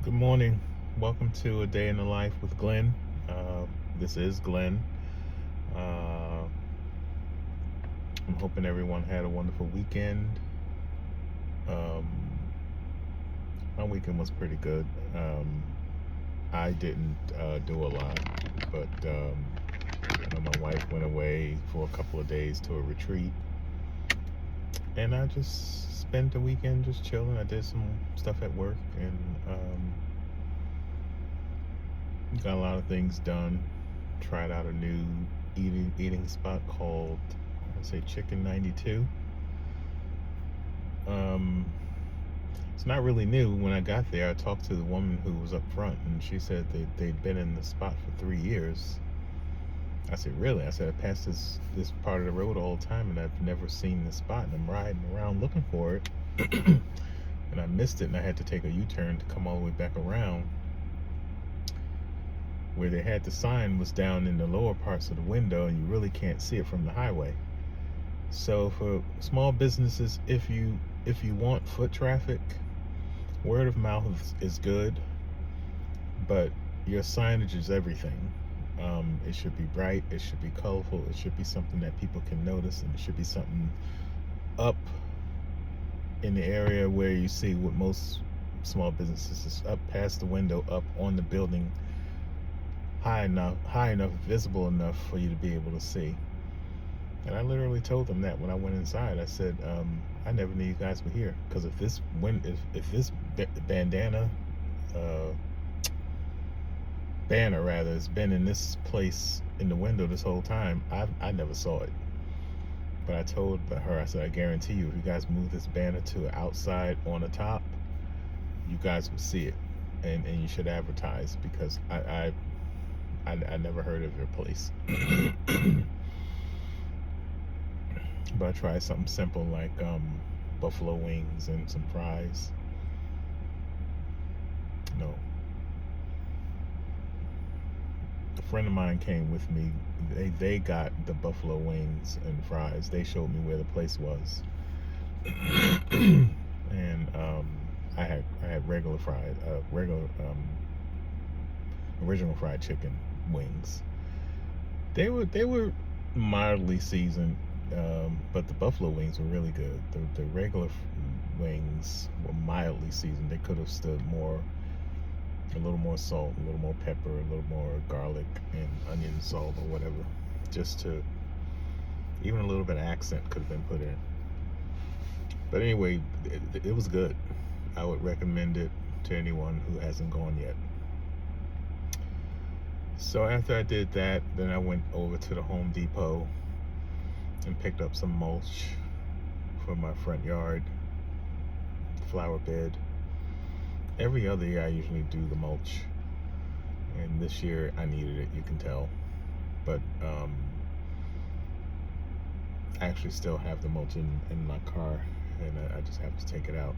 Good morning. Welcome to A Day in the Life with Glenn. This is Glenn. Uh, I'm hoping everyone had a wonderful weekend. Um, my weekend was pretty good. I didn't do a lot, but my wife went away for a couple of days to a retreat, and I just spent the weekend just chilling. I did some stuff at work and got a lot of things done. Tried out a new eating spot called, I say, Chicken 92. Um, it's not really new. When I got there, I talked to the woman who was up front, and she said they'd been in the spot for 3 years. I said, really? I said, I pass this part of the road all the time, and I've never seen this spot, and I'm riding around looking for it. And I missed it, and I had to take a U-turn to come all the way back around. Where they had the sign was down in the lower parts of the window, and you really can't see it from the highway. So for small businesses, if you want foot traffic, word of mouth is good, but your signage is everything. It should be bright, it should be colorful, it should be something that people can notice, and it should be something up in the area where you see what most small businesses is up past the window, up on the building, high enough, visible enough for you to be able to see. And I literally told them that when I went inside. I said, I never knew you guys were here, because if this bandana uh, banner rather has been in this place in the window this whole time, I never saw it. But I told her, I said, I guarantee you, if you guys move this banner to outside on the top, you guys will see it, and you should advertise, because I never heard of your place. But I tried something simple like buffalo wings and some fries. No. A friend of mine came with me. They got the buffalo wings and fries. They showed me where the place was. And I had regular original fried chicken wings. They were mildly seasoned, but the buffalo wings were really good. The regular wings were mildly seasoned. They could have stood more, a little more salt, a little more pepper, a little more garlic and onion salt or whatever, just to, even a little bit of accent could have been put in. But anyway, it was good. I would recommend it to anyone who hasn't gone yet. So after I did that, then I went over to the Home Depot and picked up some mulch for my front yard flower bed. Every other year I usually do the mulch, and this year I needed it, you can tell. But I actually still have the mulch in my car, and I just have to take it out.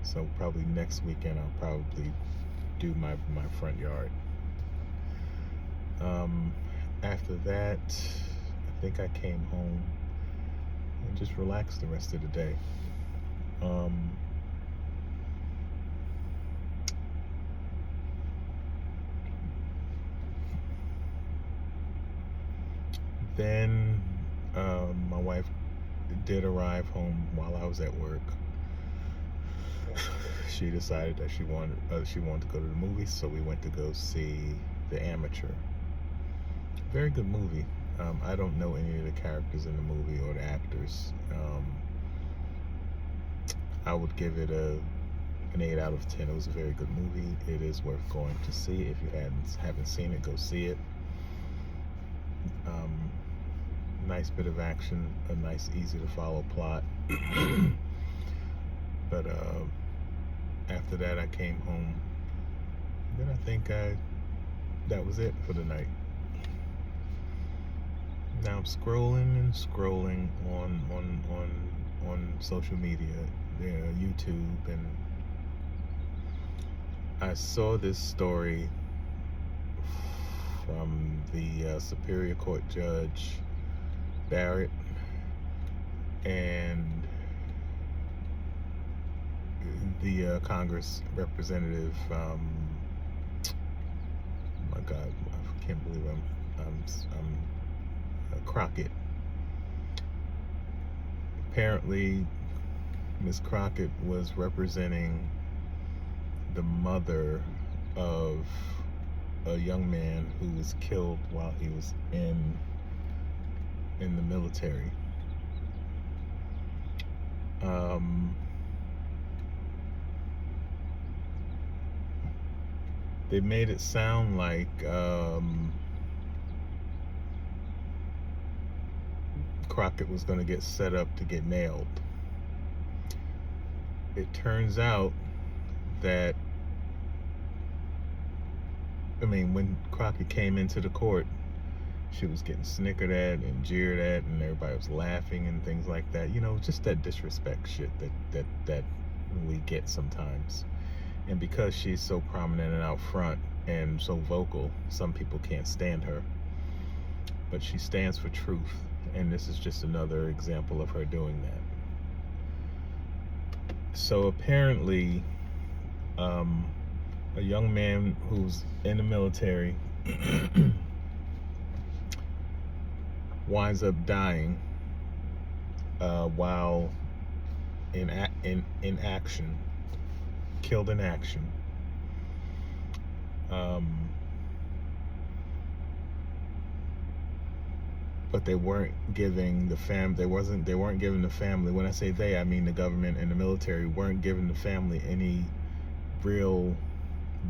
So probably next weekend I'll probably do my front yard. After that, I think I came home and just relaxed the rest of the day. Then my wife did arrive home while I was at work. She decided that she wanted to go to the movies, so we went to go see The Amateur. Very good movie. I don't know any of the characters in the movie or the actors. I would give it an 8 out of 10. It was a very good movie. It is worth going to see. If you haven't seen it, go see it. Nice bit of action, a nice, easy to follow plot. But after that, I came home. Then I think that was it for the night. Now I'm scrolling and scrolling on social media, YouTube, and I saw this story from the Superior Court Judge Barrett, and the Congress representative. My God, I can't believe I'm Crockett. Apparently, Miss Crockett was representing the mother of a young man who was killed while he was in the military. They made it sound like Crockett was going to get set up to get nailed. It turns out that, when Crockett came into the court, she was getting snickered at and jeered at, and everybody was laughing and things like that. Just that disrespect shit that we get sometimes. And because she's so prominent and out front and so vocal, some people can't stand her. But she stands for truth, and this is just another example of her doing that. So apparently, a young man who's in the military winds up dying while in action, killed in action. But they weren't giving the they weren't giving the family, when I say they, I mean the government and the military, weren't giving the family any real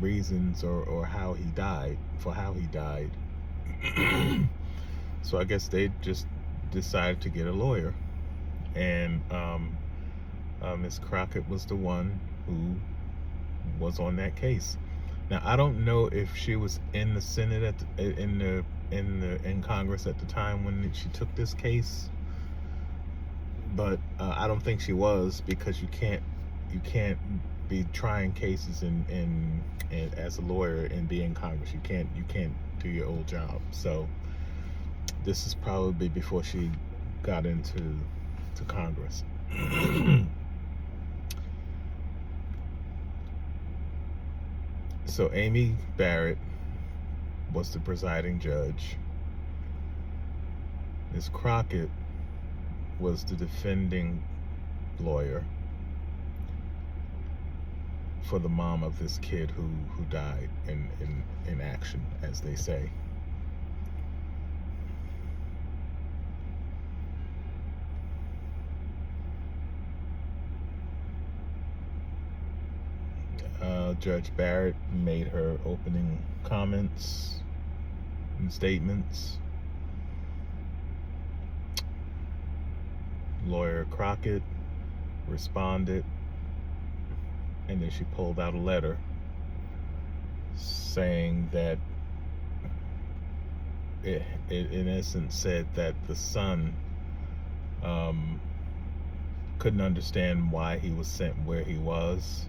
reasons or how he died. So I guess they just decided to get a lawyer, and Miss Crockett was the one who was on that case. Now I don't know if she was in the Senate in Congress at the time when she took this case, but I don't think she was, because you can't be trying cases in as a lawyer and be in Congress. You can't do your old job. So this is probably before she got into Congress. So Amy Barrett was the presiding judge. Ms. Crockett was the defending lawyer for the mom of this kid who died in action, as they say. Judge Barrett made her opening comments and statements. Lawyer Crockett responded, and then she pulled out a letter saying that it in essence said that the son couldn't understand why he was sent where he was,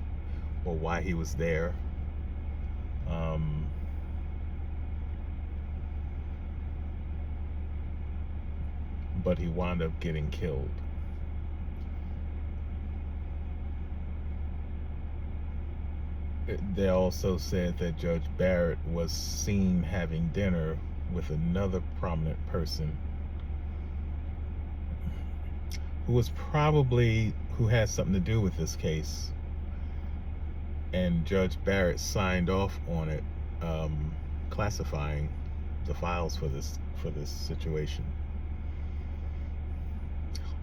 or why he was there. But he wound up getting killed. They also said that Judge Barrett was seen having dinner with another prominent person who had something to do with this case, and Judge Barrett signed off on it, classifying the files for this situation.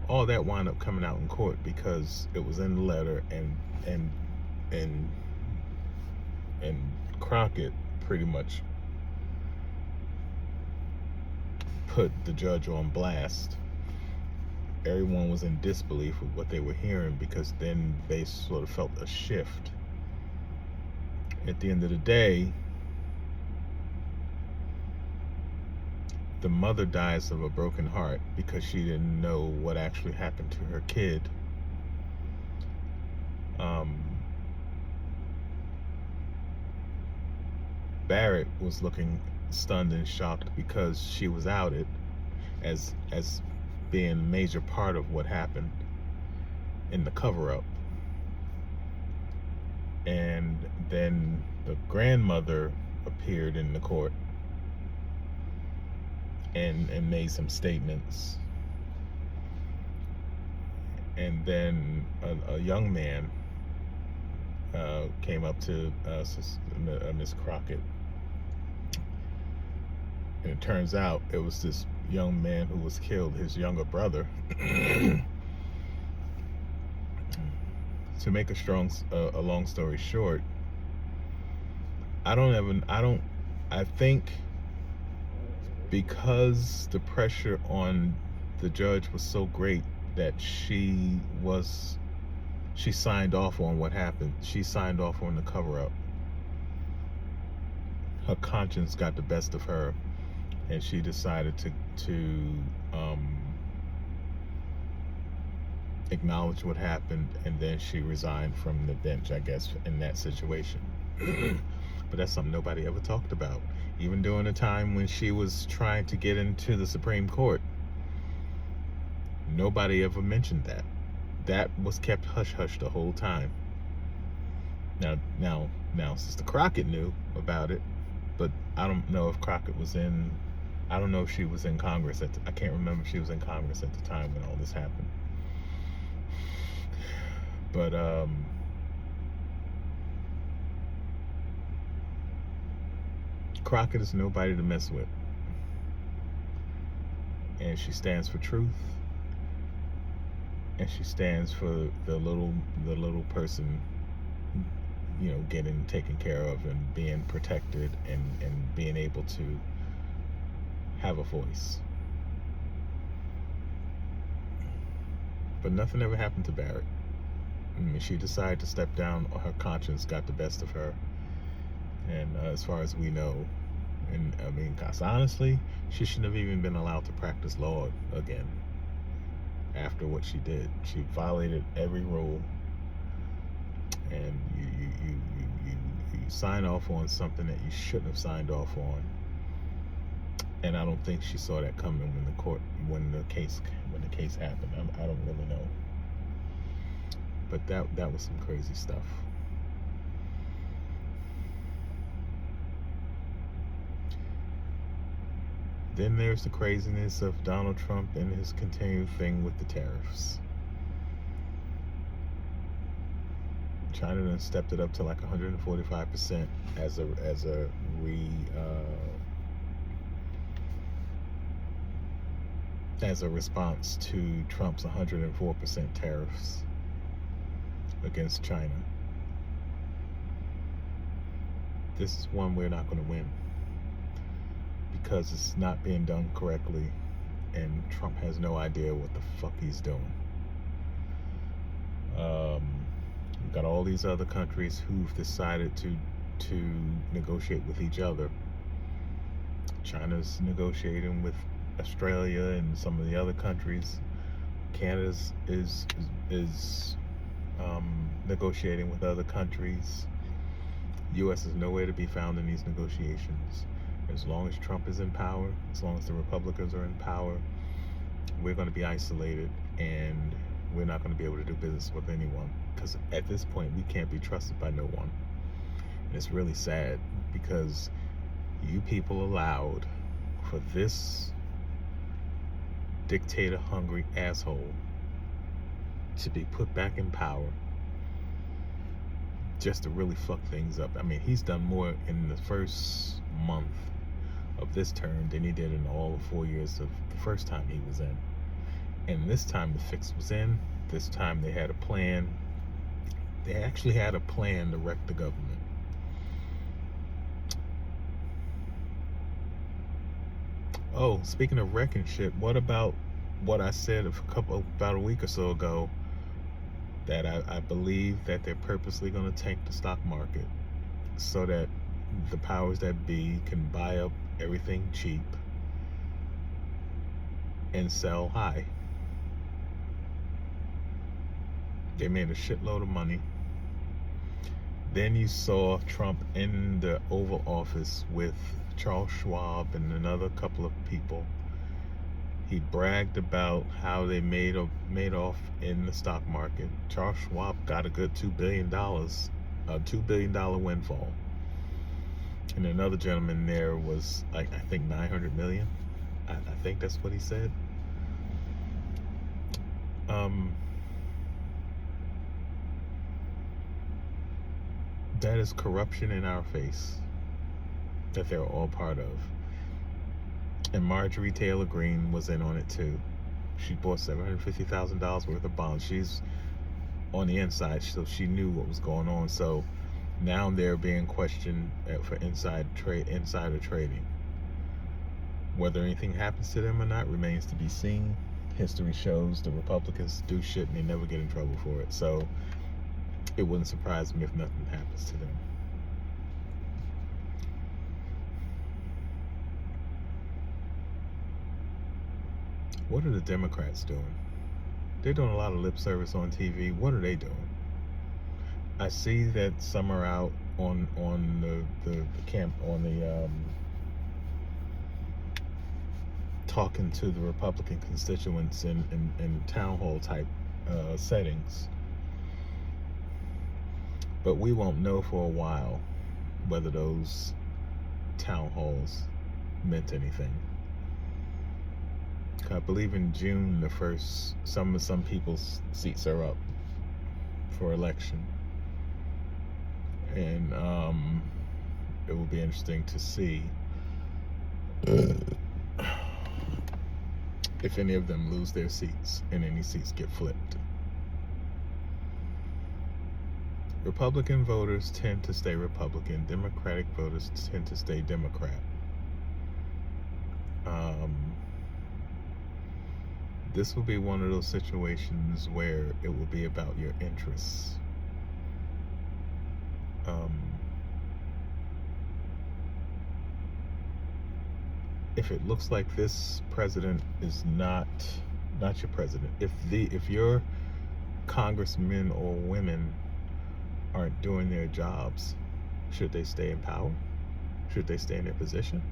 All that wound up coming out in court because it was in the letter, and Crockett pretty much put the judge on blast. Everyone was in disbelief with what they were hearing, because then they sort of felt a shift. At the end of the day, the mother dies of a broken heart because she didn't know what actually happened to her kid. Barrett was looking stunned and shocked because she was outed as being a major part of what happened in the cover-up. And then the grandmother appeared in the court and made some statements. And then a young man came up to Miss Crockett, and it turns out it was this young man who was killed, his younger brother. To make a long story short, I think because the pressure on the judge was so great that she signed off on what happened. She signed off on the cover-up. Her conscience got the best of her, and she decided to acknowledge what happened, and then she resigned from the bench, I guess, in that situation. But that's something nobody ever talked about. Even during the time when she was trying to get into the Supreme Court, nobody ever mentioned that. That was kept hush-hush the whole time. Now, Sister Crockett knew about it, but I don't know if Crockett was in, I don't know if she was in Congress I can't remember if she was in Congress at the time when all this happened. But Crockett is nobody to mess with, and she stands for truth, and she stands for the little person, you know, getting taken care of and being protected and being able to have a voice. But nothing ever happened to Barrett. I mean, she decided to step down. Her conscience got the best of her, and as far as we know, and I mean, cause honestly, she shouldn't have even been allowed to practice law again after what she did. She violated every rule, and you sign off on something that you shouldn't have signed off on. And I don't think she saw that coming when the case happened. I don't really know. But that was some crazy stuff. Then there's the craziness of Donald Trump and his continued thing with the tariffs. China done stepped it up to like 145% as a response to Trump's 104% tariffs against China. This is one we're not going to win because it's not being done correctly, and Trump has no idea what the fuck he's doing. We've got all these other countries who've decided to negotiate with each other. China's negotiating with Australia and some of the other countries. Canada is negotiating with other countries. U.S. is nowhere to be found in these negotiations. As long as Trump is in power, as long as the Republicans are in power, we're going to be isolated, and we're not going to be able to do business with anyone, because at this point we can't be trusted by no one. And it's really sad because you people allowed for this dictator-hungry asshole to be put back in power just to really fuck things up. I mean, he's done more in the first month of this term than he did in all 4 years of the first time he was in. And this time the fix was in. This time they had a plan. They actually had a plan to wreck the government. Oh, speaking of wrecking shit, what about what I said about a week or so ago, that I believe that they're purposely going to tank the stock market so that the powers that be can buy up everything cheap and sell high. They made a shitload of money. Then you saw Trump in the Oval Office with Charles Schwab and another couple of people. He bragged about how they made off in the stock market. Charles Schwab got a good $2 billion a $2 billion windfall. And another gentleman there was like, I think 900 million. I think that's what he said. That is corruption in our face that they're all part of. And Marjorie Taylor Greene was in on it too. She bought $750,000 worth of bonds. She's on the inside, so she knew what was going on. So now they're being questioned for insider trading. Whether anything happens to them or not remains to be seen. History shows the Republicans do shit and they never get in trouble for it. So it wouldn't surprise me if nothing happens to them. What are the Democrats doing? They're doing a lot of lip service on TV. What are they doing? I see that some are out on the camp, on the talking to the Republican constituents in town hall type settings. But we won't know for a while whether those town halls meant anything. I believe in June the 1st, some people's seats are up for election, and it will be interesting to see if any of them lose their seats and any seats get flipped. Republican voters tend to stay Republican. Democratic voters tend to stay Democrat. This will be one of those situations where it will be about your interests. If it looks like this president is not your president, if your congressmen or women aren't doing their jobs, should they stay in power? Should they stay in their position?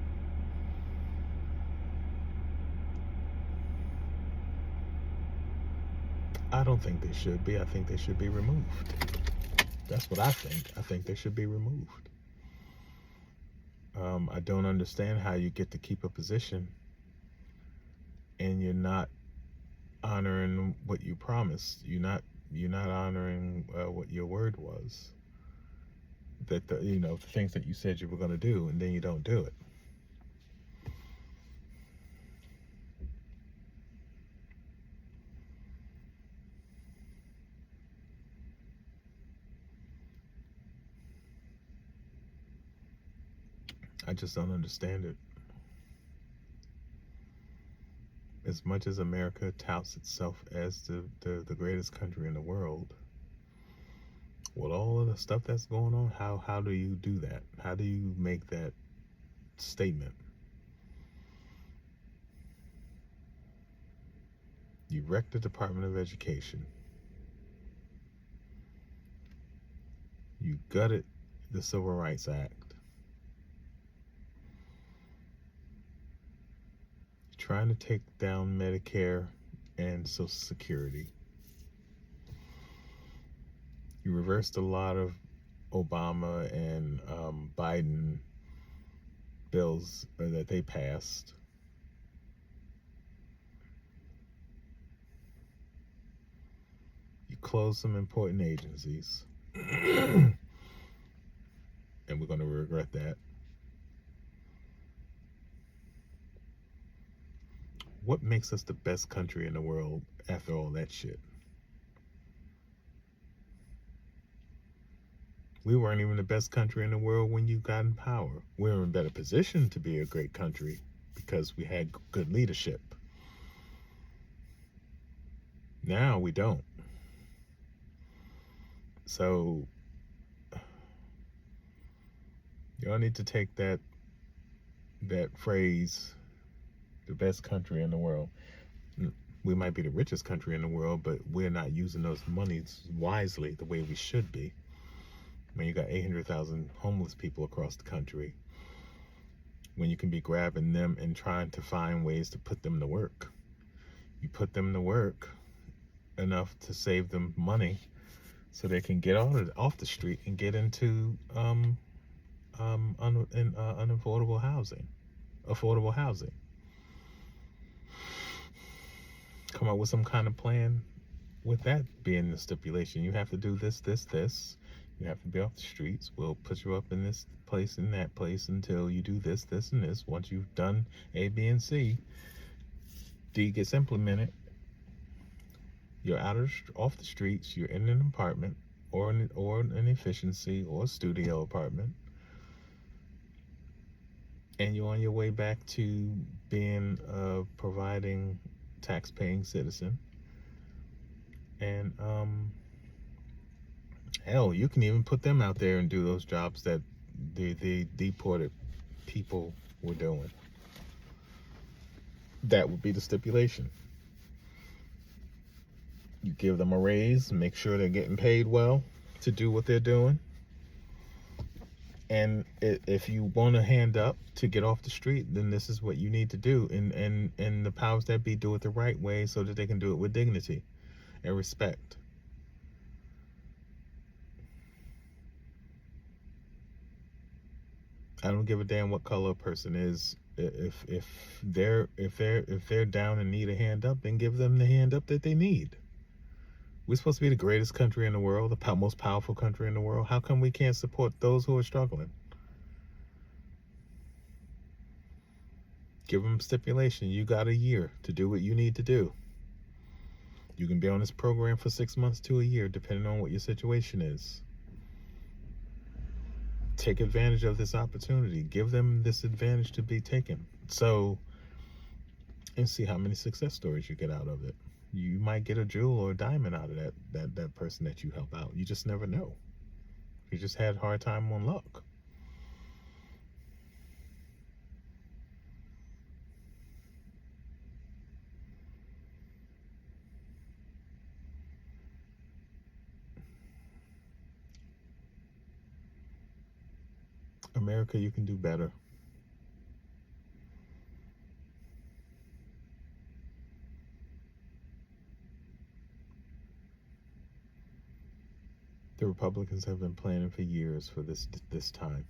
I don't think they should be. I think they should be removed. That's what I think. I think they should be removed. I don't understand how you get to keep a position and you're not honoring what you promised. You're not honoring what your word was. That the things that you said you were going to do, and then you don't do it. I just don't understand it. As much as America touts itself as the greatest country in the world, with all of the stuff that's going on, how do you do that? How do you make that statement? You wrecked the Department of Education. You gutted the Civil Rights Act. Trying to take down Medicare and Social Security. You reversed a lot of Obama and Biden bills that they passed. You closed some important agencies. And we're going to regret that. What makes us the best country in the world after all that shit? We weren't even the best country in the world when you got in power. We were in a better position to be a great country because we had good leadership. Now we don't. So y'all need to take that phrase, the best country in the world. We might be the richest country in the world, but we're not using those monies wisely the way we should be. When you got 800,000 homeless people across the country, when you can be grabbing them and trying to find ways to put them to work. You put them to work enough to save them money so they can get off the street and get into unaffordable housing, affordable housing. Come up with some kind of plan with that being the stipulation. You have to do this, this, this. You have to be off the streets. We'll put you up in this place and that place until you do this, this, and this. Once you've done A, B, and C, D gets implemented. You're off the streets. You're in an apartment or an efficiency or a studio apartment, and you're on your way back to being a providing tax-paying citizen. And hell, you can even put them out there and do those jobs that the deported people were doing. That would be the stipulation. You give them a raise, make sure they're getting paid well to do what they're doing. And if you want to hand up to get off the street, then this is what you need to do. And the powers that be do it the right way so that they can do it with dignity and respect. I don't give a damn what color a person is. If they're down and need a hand up, then give them the hand up that they need. We're supposed to be the greatest country in the world, the most powerful country in the world. How come we can't support those who are struggling? Give them stipulation. You got a year to do what you need to do. You can be on this program for 6 months to a year, depending on what your situation is. Take advantage of this opportunity. Give them this advantage to be taken. And see how many success stories you get out of it. You might get a jewel or a diamond out of that person that you help out. You just never know. You just had a hard time on luck. America, you can do better. The Republicans have been planning for years for this time.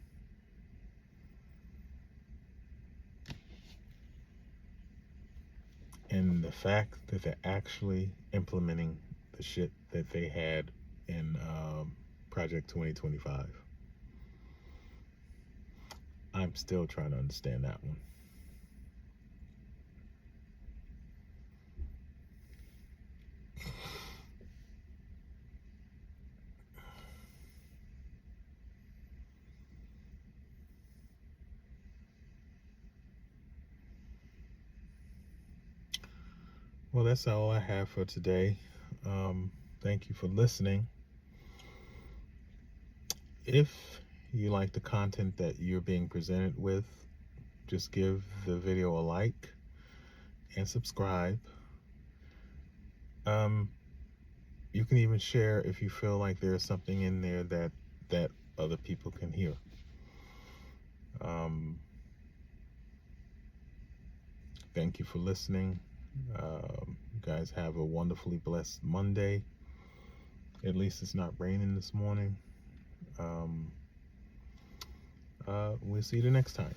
And the fact that they're actually implementing the shit that they had in Project 2025, I'm still trying to understand that one. Well, that's all I have for today. Thank you for listening. If you like the content that you're being presented with, just give the video a like and subscribe. You can even share if you feel like there's something in there that other people can hear. Thank you for listening. You guys have a wonderfully blessed Monday. At least it's not raining this morning. We'll see you the next time.